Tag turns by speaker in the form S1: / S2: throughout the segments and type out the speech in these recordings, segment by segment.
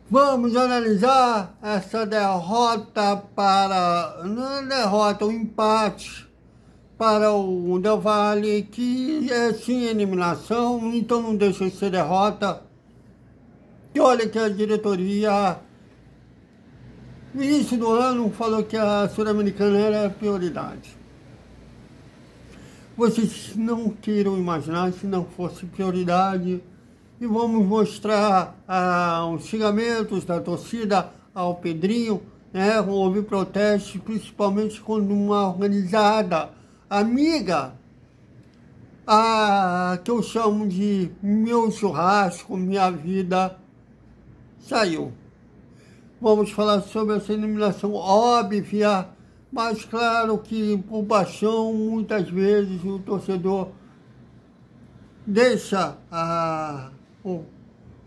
S1: Vamos analisar essa derrota não é derrota, um empate para o Del Valle, que é sim eliminação, então não deixa de ser derrota. E olha que a diretoria, no início do ano, falou que a Sul-Americana era a prioridade. Vocês não queiram imaginar se não fosse prioridade. E vamos mostrar os xingamentos da torcida ao Pedrinho, né? Houve protestos, principalmente quando uma organizada amiga, que eu chamo de meu churrasco, minha vida, saiu. Vamos falar sobre essa eliminação óbvia, mas claro que por paixão, muitas vezes o torcedor deixa o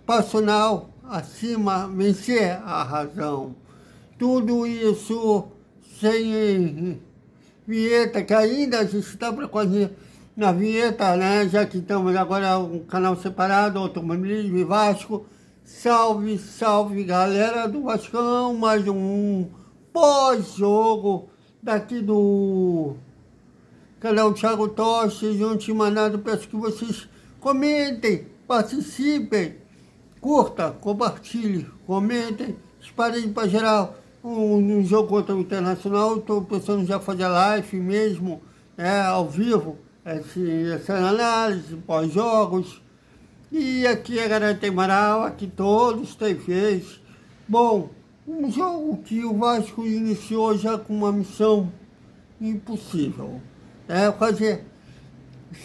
S1: passional acima vencer a razão. Tudo isso sem vinheta, que ainda a gente está para fazer na vinheta, né? Já que estamos agora um canal separado, Automobilismo e Vasco. Salve, salve, galera do Vascão, mais um pós-jogo daqui do canal Thiago Tocha. Junto de manada, peço que vocês comentem, participem, curta, compartilhe, comentem, espalhem para geral. No jogo contra o Internacional, estou pensando já fazer live mesmo, ao vivo, essa análise, pós-jogos. E aqui é Garante Amaral, aqui todos têm vez. Bom, um jogo que o Vasco iniciou já com uma missão impossível. Fazer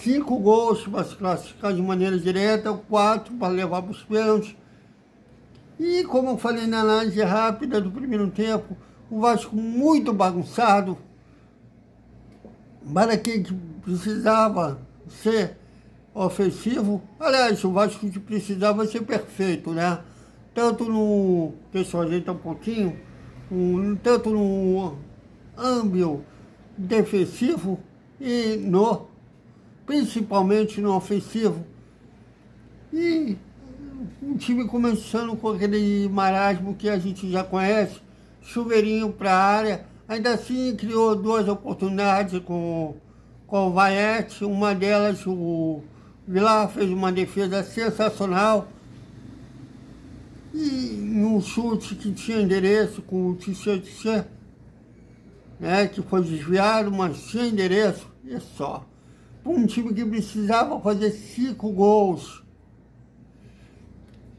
S1: 5 gols para se classificar de maneira direta, 4 para levar para os pênaltis. E como eu falei na análise rápida do primeiro tempo, o Vasco muito bagunçado, para quem precisava ser ofensivo. Aliás, o Vasco que precisava ser perfeito, né? Tanto no... Deixa eu ajeitar um pouquinho. Tanto no âmbito defensivo e principalmente no ofensivo. E um time começando com aquele marasmo que a gente já conhece, chuveirinho para a área. Ainda assim criou 2 oportunidades com o Vaiete. Uma delas o Vilar fez uma defesa sensacional. E um chute que tinha endereço com o t-shirt, que foi desviado, mas tinha endereço, e só. Um time que precisava fazer 5 gols.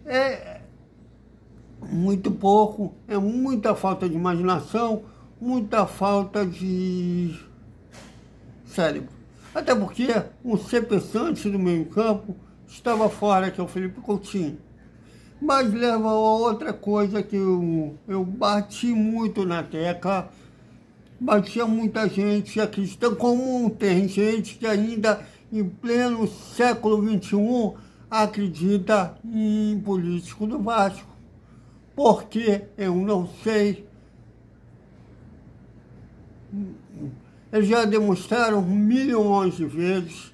S1: É muito pouco, é muita falta de imaginação, muita falta de cérebro. Até porque o C-pensante do meio campo estava fora, que é o Felipe Coutinho. Mas leva a outra coisa que eu bati muito na tecla, batia muita gente acreditando, como tem gente que ainda em pleno século XXI acredita em político do Vasco. Porque eu não sei. Eles já demonstraram milhões de vezes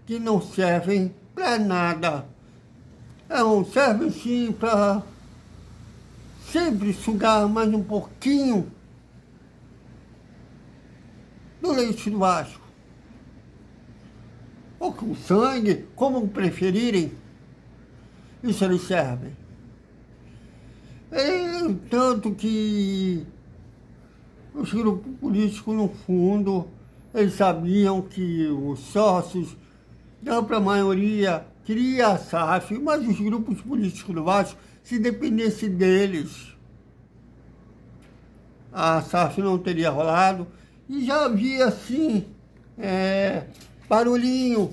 S1: que não servem para nada. Servem sim para sempre sugar mais um pouquinho do leite do Vasco. Ou com sangue, como preferirem, isso eles servem. Tanto que os grupos políticos, no fundo, eles sabiam que os sócios, da ampla maioria, queria a SAF, mas os grupos políticos do Vasco, se dependesse deles, a SAF não teria rolado. E já havia, assim, barulhinho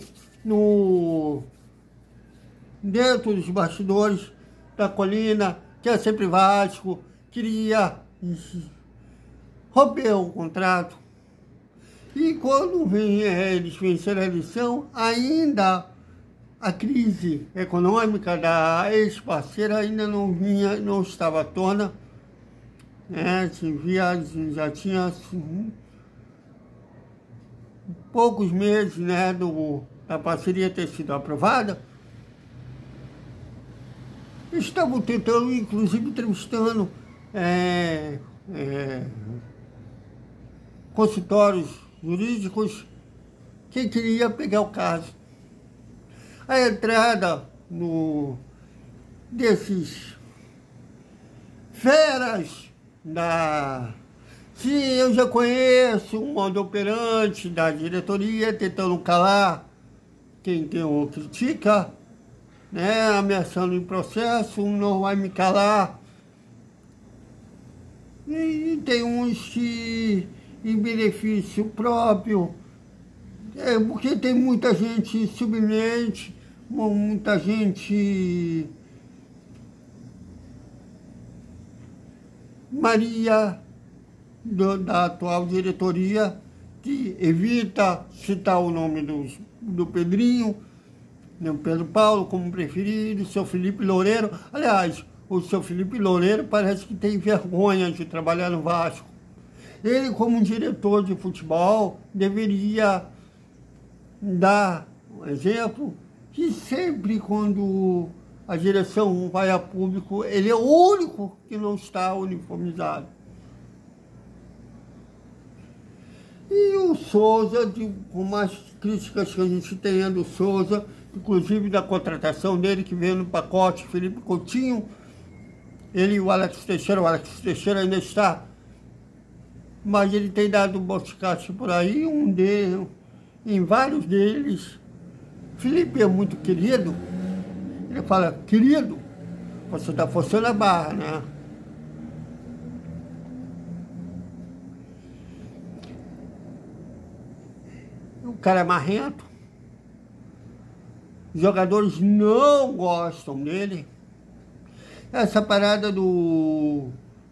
S1: dentro dos bastidores da Colina, que é sempre Vasco, queria romper o contrato. E quando eles venceram a eleição, ainda a crise econômica da ex-parceira ainda não estava à tona. Já tinha assim, poucos meses, da parceria ter sido aprovada. estavam tentando, inclusive entrevistando consultórios jurídicos, quem queria pegar o caso. A entrada desses feras se eu já conheço o modo operante da diretoria, tentando calar quem critica, né, ameaçando em processo, não vai me calar. E tem uns que, em benefício próprio, porque tem muita gente submente, muita gente Maria da atual diretoria, que evita citar o nome do Pedrinho, né, o Pedro Paulo como preferido, o seu Felipe Loureiro. Aliás, o seu Felipe Loureiro parece que tem vergonha de trabalhar no Vasco. Ele, como diretor de futebol, deveria dar um exemplo que sempre quando a direção vai a público, ele é o único que não está uniformizado. E o Souza, com mais críticas que a gente tem do Souza, inclusive da contratação dele, que veio no pacote, Felipe Coutinho, ele e o Alex Teixeira ainda está, mas ele tem dado um boscate por aí, em vários deles. Felipe é muito querido, ele fala, querido, você está forçando a barra, né? O cara é marrento, os jogadores não gostam dele. Essa parada do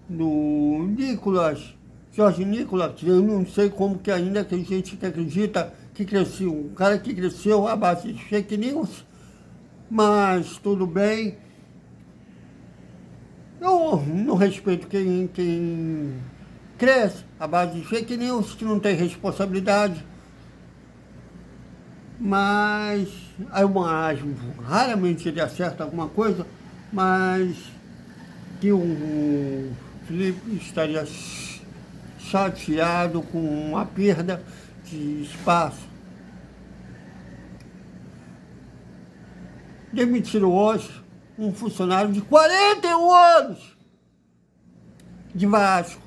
S1: Nicolas, Jorge Nicolas, eu não sei como que ainda tem gente que acredita que cresceu, um cara que cresceu à base de fake news, mas tudo bem. Eu não respeito quem cresce à base de fake news, que não tem responsabilidade. Mas raramente ele acerta alguma coisa, mas que o Felipe estaria chateado com a perda de espaço. Demitiram hoje um funcionário de 41 anos de Vasco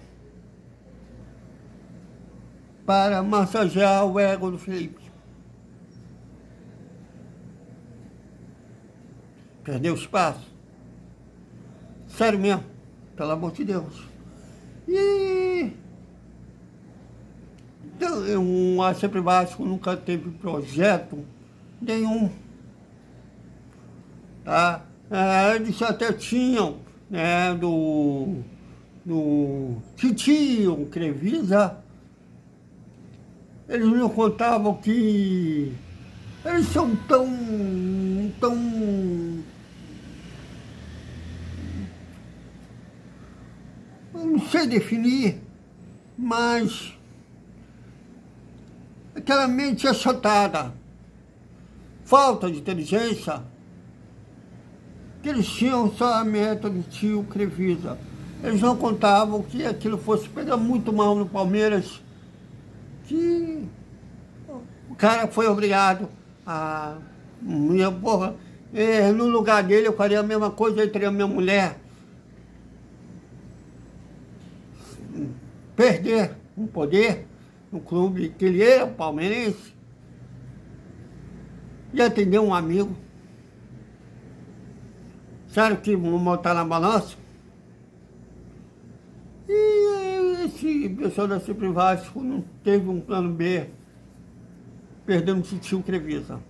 S1: para massagear o ego do Felipe. Perdeu espaço. Sério mesmo, pelo amor de Deus. E então, a Sempre Vasco nunca teve projeto nenhum. Tá? Eles até tinham, né, do Titio, Crevisa. Eles não contavam que eles são tão eu não sei definir, mas aquela mente achatada, falta de inteligência, que eles tinham só a meta do tio Crevisa. Eles não contavam que aquilo fosse pegar muito mal no Palmeiras, que o cara foi obrigado a... no lugar dele eu faria a mesma coisa, eu teria a minha mulher. Perder um poder no clube que ele era, palmeirense, e atender um amigo. Sério que vamos botar na balança? E esse pessoal da Sempre Vasco não teve um plano B, perdendo o tio Crevisa.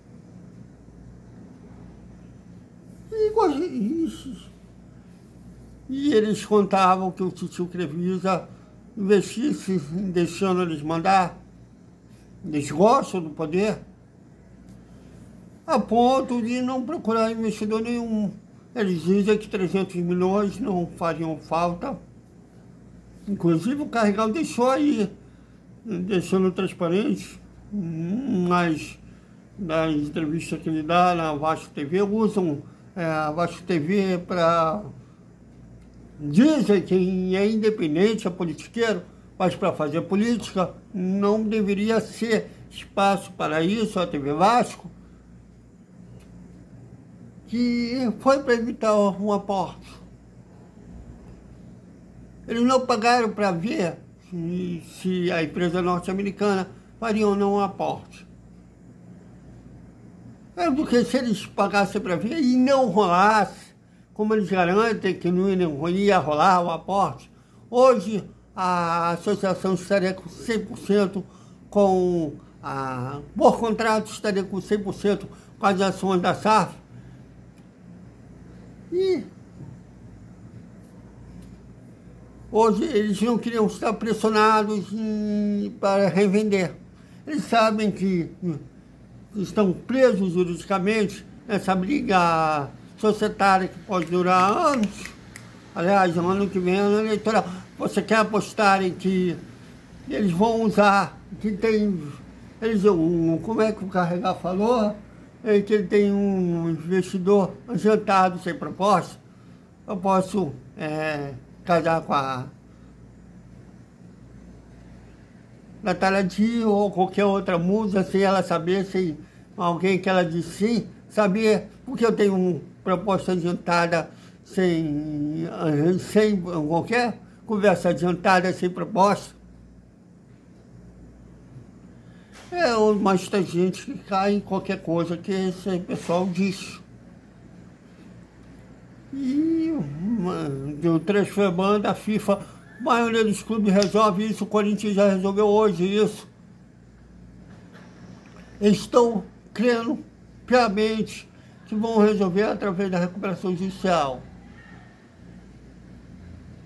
S1: E eles contavam que o tio Crevisa investisse deixando eles mandar. Eles gostam do poder, a ponto de não procurar investidor nenhum. Eles dizem que 300 milhões não fariam falta. Inclusive o Carregal deixou aí, deixando transparente, mas nas entrevistas que ele dá na Vasco TV usam a Vasco TV para... Dizem que é independente, é politiqueiro, mas para fazer política não deveria ser espaço para isso, a TV Vasco, que foi para evitar um aporte. Eles não pagaram para ver se a empresa norte-americana faria ou não um aporte. É porque se eles pagassem para ver e não rolasse, como eles garantem que não ia rolar o aporte, hoje a associação estaria com 100% por contrato estaria com 100% com as ações da SAF. E hoje eles não queriam estar pressionados para revender. Eles sabem que estão presos juridicamente nessa briga societária que pode durar anos. Aliás, no ano que vem, ano eleitoral. Você quer apostar em que eles vão usar, que tem... como é que o Carregar falou? Que ele tem um investidor adiantado sem proposta. Eu posso casar com a Natália Dio ou qualquer outra musa, sem ela saber, sem alguém que ela disse sim, saber, porque eu tenho proposta adiantada sem qualquer conversa adiantada, sem proposta. Mas tem gente que cai em qualquer coisa que esse pessoal diz. E do transfer ban da FIFA, a maioria dos clubes resolve isso, o Corinthians já resolveu hoje isso. Eles estão crendo piamente que vão resolver através da recuperação judicial.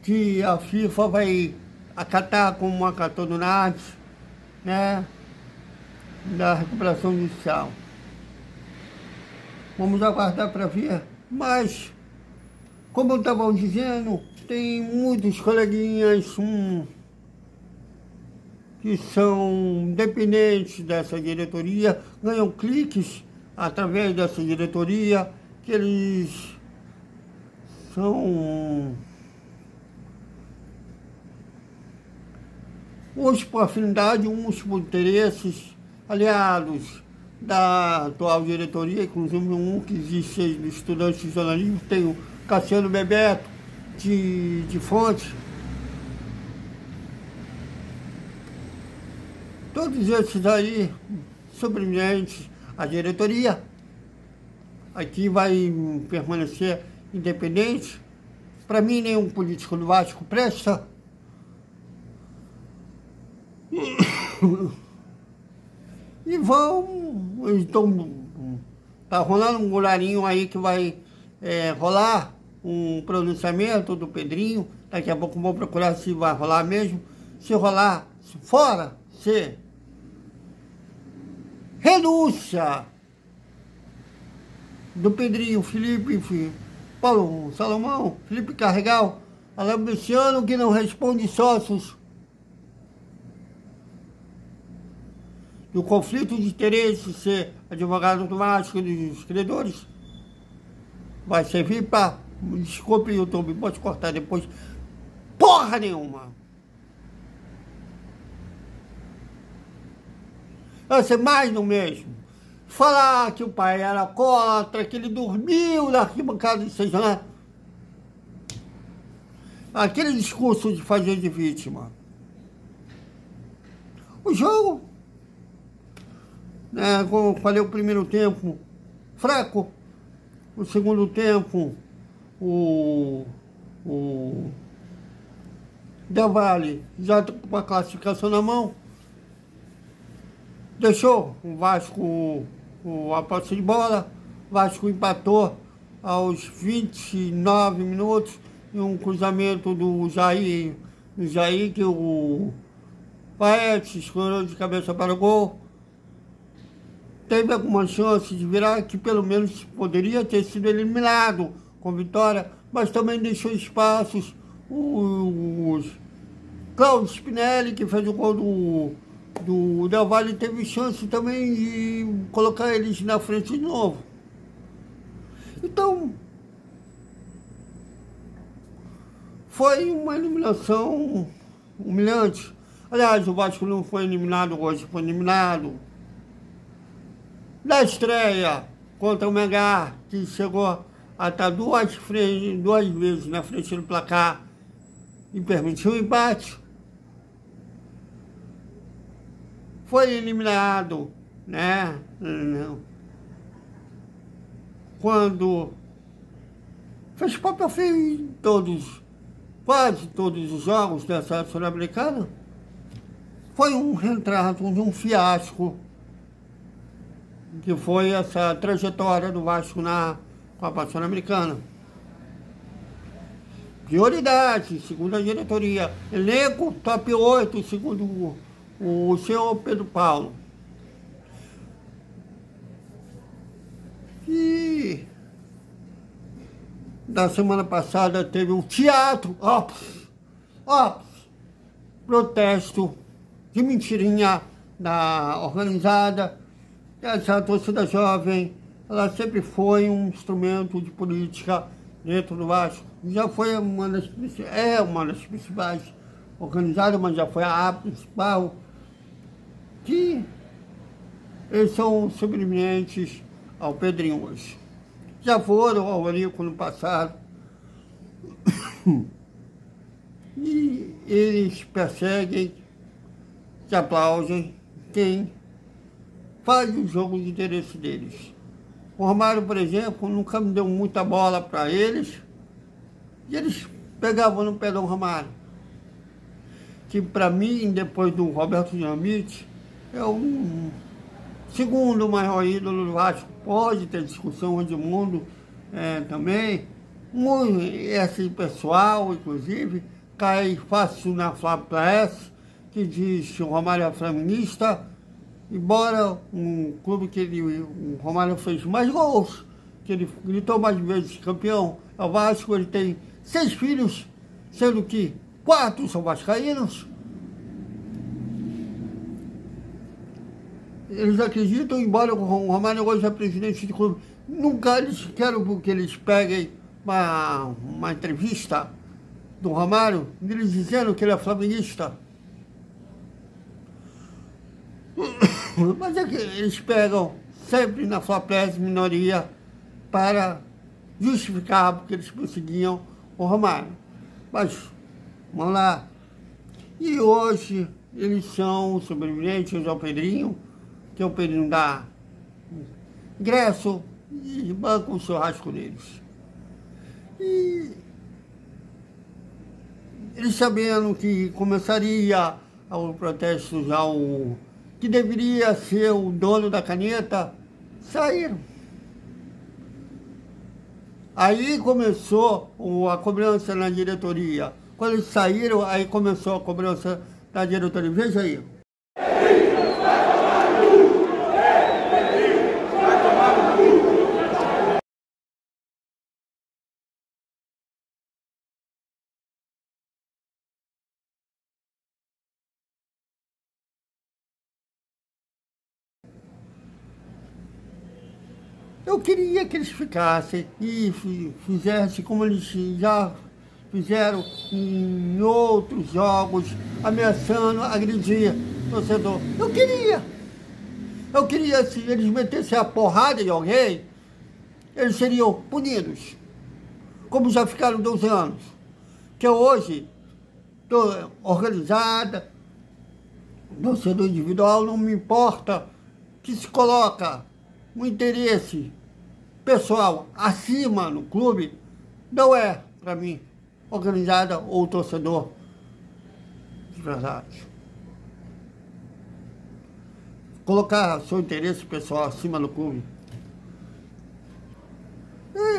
S1: Que a FIFA vai acatar como acatou no NAD, né? Da recuperação judicial. Vamos aguardar para ver, mas, como eu estava dizendo, tem muitos coleguinhas que são dependentes dessa diretoria, ganham cliques através dessa diretoria, que eles são uns por afinidade, uns por interesses, aliados da atual diretoria, inclusive um que existe de estudantes de jornalismo, tem o Cassiano Bebeto, de Fonte. Todos esses aí, submetidos à diretoria, aqui vai permanecer independente. Para mim, nenhum político do Vasco presta. E tá rolando um golarinho aí que vai rolar um pronunciamento do Pedrinho. Daqui a pouco vou procurar se vai rolar mesmo. Se rolar fora, se renúncia do Pedrinho, Felipe, Paulo Salomão, Felipe Carregal, Alain Luciano, que não responde sócios, do conflito de interesse, ser advogado do Vasco dos credores, vai servir para... Desculpe, YouTube, pode cortar depois. Porra nenhuma! Vai ser mais do mesmo. Falar que o pai era alcoólatra, que ele dormiu na arquibancada de São João. Aquele discurso de fazer de vítima. O jogo, como eu falei, o primeiro tempo fraco, o segundo tempo o Del Valle já com a classificação na mão, deixou o Vasco a posse de bola. O Vasco empatou aos 29 minutos e um cruzamento do Jair, que o Paete escorou de cabeça para o gol. Teve alguma chance de virar, que pelo menos poderia ter sido eliminado com vitória, mas também deixou espaços. O Cláudio Spinelli, que fez o gol do Del Valle, teve chance também de colocar eles na frente de novo. Então, foi uma eliminação humilhante. Aliás, o Vasco não foi eliminado hoje, foi eliminado na estreia contra o Mengá, que chegou a estar duas vezes na frente do placar e permitiu o empate. Foi eliminado, né? Quando fez papel feio em quase todos os jogos dessa Sul-Americana. Foi um retrato de um fiasco que foi essa trajetória do Vasco na Copa Sul-Americana. Prioridade, segundo a diretoria. Elenco top 8, segundo o senhor Pedro Paulo. E na semana passada teve um teatro, protesto de mentirinha da organizada. Essa torcida jovem, ela sempre foi um instrumento de política dentro do Vasco. Já foi uma das principais organizadas, mas já foi a principal, que eles são sobreviventes ao Pedrinho hoje. Já foram ao Eurico no passado. E eles perseguem, se aplaudem quem faz o jogo de interesse deles. O Romário, por exemplo, nunca me deu muita bola para eles, e eles pegavam no pé do Romário, que para mim, depois do Roberto Dinamite, é o segundo maior ídolo do Vasco. Pode ter discussão onde o mundo também. Esse pessoal, inclusive, cai fácil na Fla-Press, que diz que o Romário é flamenguista, embora um clube que o Romário fez mais gols, que ele gritou mais vezes campeão, é o Vasco. Ele tem 6 filhos, sendo que 4 são vascaínos. Eles acreditam, embora o Romário hoje é presidente do clube, nunca eles querem que eles peguem uma entrevista do Romário, eles dizendo que ele é flamenguista. Mas é que eles pegam sempre na Fla-Press minoria para justificar porque eles perseguiam o Romário. Mas, vamos lá. E hoje eles são sobreviventes ao Pedrinho, que é o Pedrinho dá ingresso e banca o churrasco deles. E eles sabendo que começaria o protesto já que deveria ser o dono da caneta, saíram. Aí começou a cobrança na diretoria. Quando eles saíram, aí começou a cobrança da diretoria. Veja aí. Eu queria que eles ficassem e fizessem como eles já fizeram em outros jogos, ameaçando agredir o torcedor. Eu queria, se eles metessem a porrada em alguém, eles seriam punidos, como já ficaram 12 anos. Que hoje, estou organizada, torcedor individual, não me importa, que se coloca um interesse pessoal acima no clube, não é, para mim, organizada ou torcedor de verdade. Colocar seu interesse pessoal acima do clube.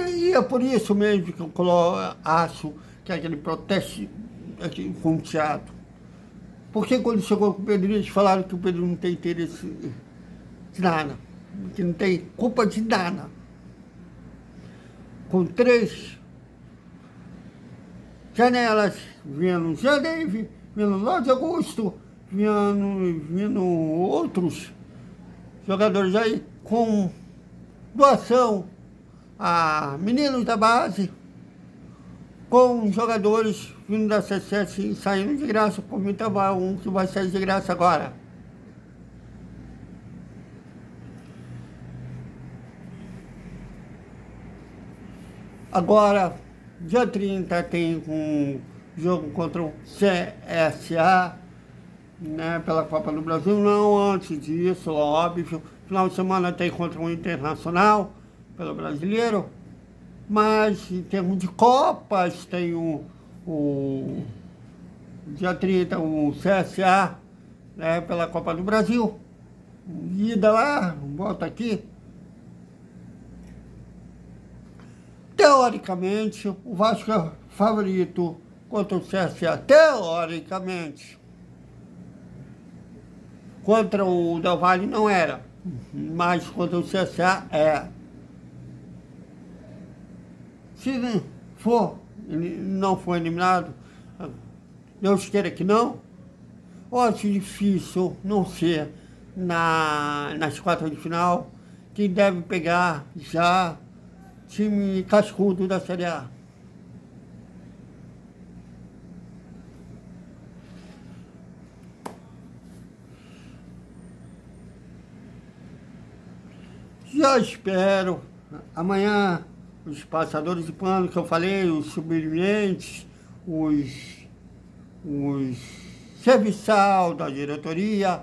S1: E é por isso mesmo que eu acho que aquele protesto foi um teatro. Porque quando chegou com o Pedrinho, eles falaram que o Pedrinho não tem interesse de nada, que não tem culpa de nada. Com 3 janelas, vindo janeiro, vindo 9 de agosto, vindo outros jogadores aí com doação meninos da base com jogadores vindo da C7 saindo de graça, como estava um que vai sair de graça agora. Agora, dia 30 tem um jogo contra o CSA, né, pela Copa do Brasil. Não antes disso, óbvio. Final de semana tem contra o Internacional, pelo Brasileiro. Mas em termos de Copas, tem o dia 30 o CSA, né, pela Copa do Brasil. Ida lá, volta aqui. Teoricamente, o Vasco é favorito contra o CSA. Teoricamente. Contra o Del Valle não era, mas contra o CSA é. Se não for eliminado, Deus queira que não, eu acho difícil não ser nas quartas de final, que deve pegar já time cascudo da Série A. Já espero. Amanhã, os passadores de pano que eu falei, os sobreviventes, os serviçal da diretoria,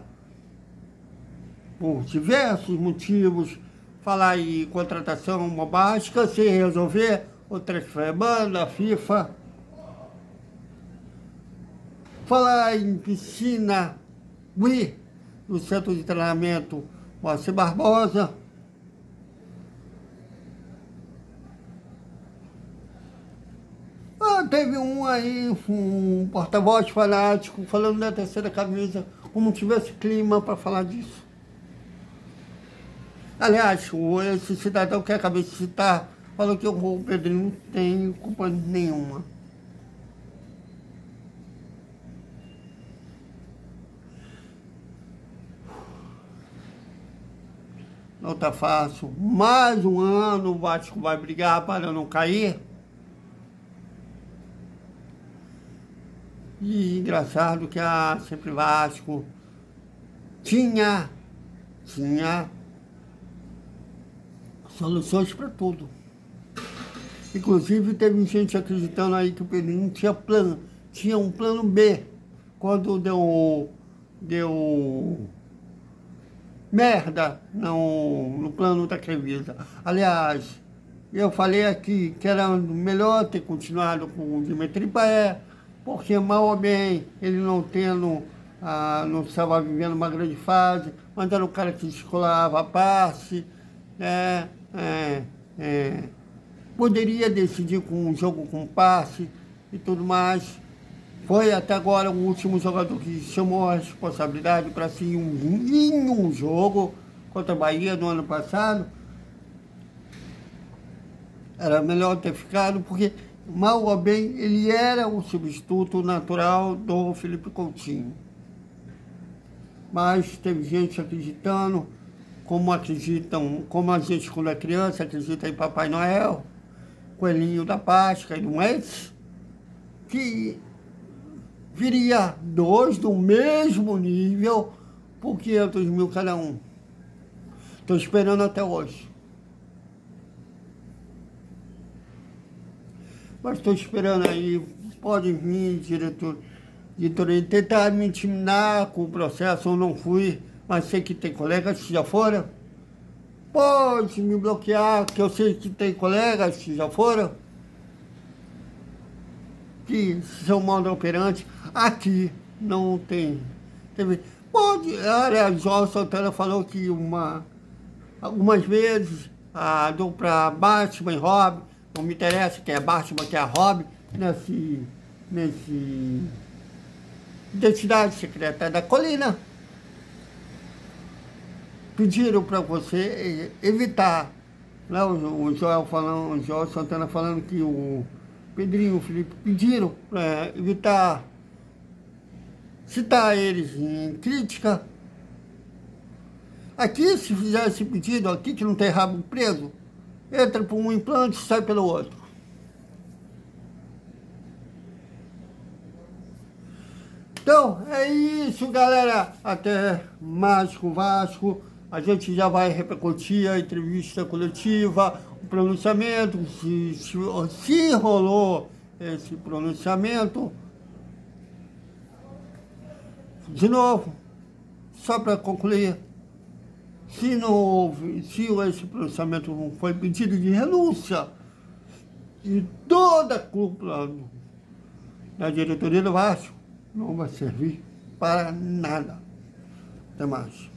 S1: por diversos motivos, falar em contratação bombástica, sem resolver, o transfer banda, FIFA. Falar em piscina, no centro de treinamento, Moacir Barbosa. Teve um porta-voz fanático falando da terceira camisa, como tivesse clima para falar disso. Aliás, esse cidadão que acabei de citar falou que o Pedrinho não tem culpa nenhuma. Não tá fácil. Mais um ano o Vasco vai brigar para não cair. E engraçado que a Sempre Vasco tinha soluções para tudo. Inclusive teve gente acreditando aí que o Pedrinho tinha um plano B quando deu merda no plano da Crevisa. Aliás, eu falei aqui que era melhor ter continuado com o Dimitri Paé, porque mal ou bem, ele não estava vivendo uma grande fase, mas era um cara que descolava passe, né? Poderia decidir com um jogo com passe e tudo mais. Foi até agora o último jogador que chamou a responsabilidade para si em um jogo contra a Bahia no ano passado. Era melhor ter ficado, porque mal ou bem, ele era o substituto natural do Felipe Coutinho. Mas teve gente acreditando, como a gente quando é criança acredita em Papai Noel, Coelhinho da Páscoa e do mês, que viria dois do mesmo nível por 500 mil cada um. Estou esperando até hoje. Mas estou esperando aí, pode vir, diretoria, tentar me intimidar com o processo, eu não fui, mas sei que tem colegas que já foram. Pode me bloquear, que eu sei que tem colegas que já foram, que são modo operante. Aqui não tem. Pode, aliás, João Santana falou que algumas vezes deu para Batman e Robin. Não me interessa quem é Batman, quem é Robin, nesse Identidade Secreta da Colina. Pediram para você evitar, né, o Joel Santana falando que o Pedrinho e o Felipe pediram para evitar citar eles em crítica. Aqui, se fizer esse pedido aqui, que não tem rabo preso, entra por um implante e sai pelo outro. Então, é isso, galera. Até mais com o Vasco. A gente já vai repercutir a entrevista coletiva, o pronunciamento, se rolou esse pronunciamento. De novo, só para concluir, se não houve, se esse pronunciamento não foi pedido de renúncia de toda a cúpula da diretoria do Vasco, não vai servir para nada. Até mais.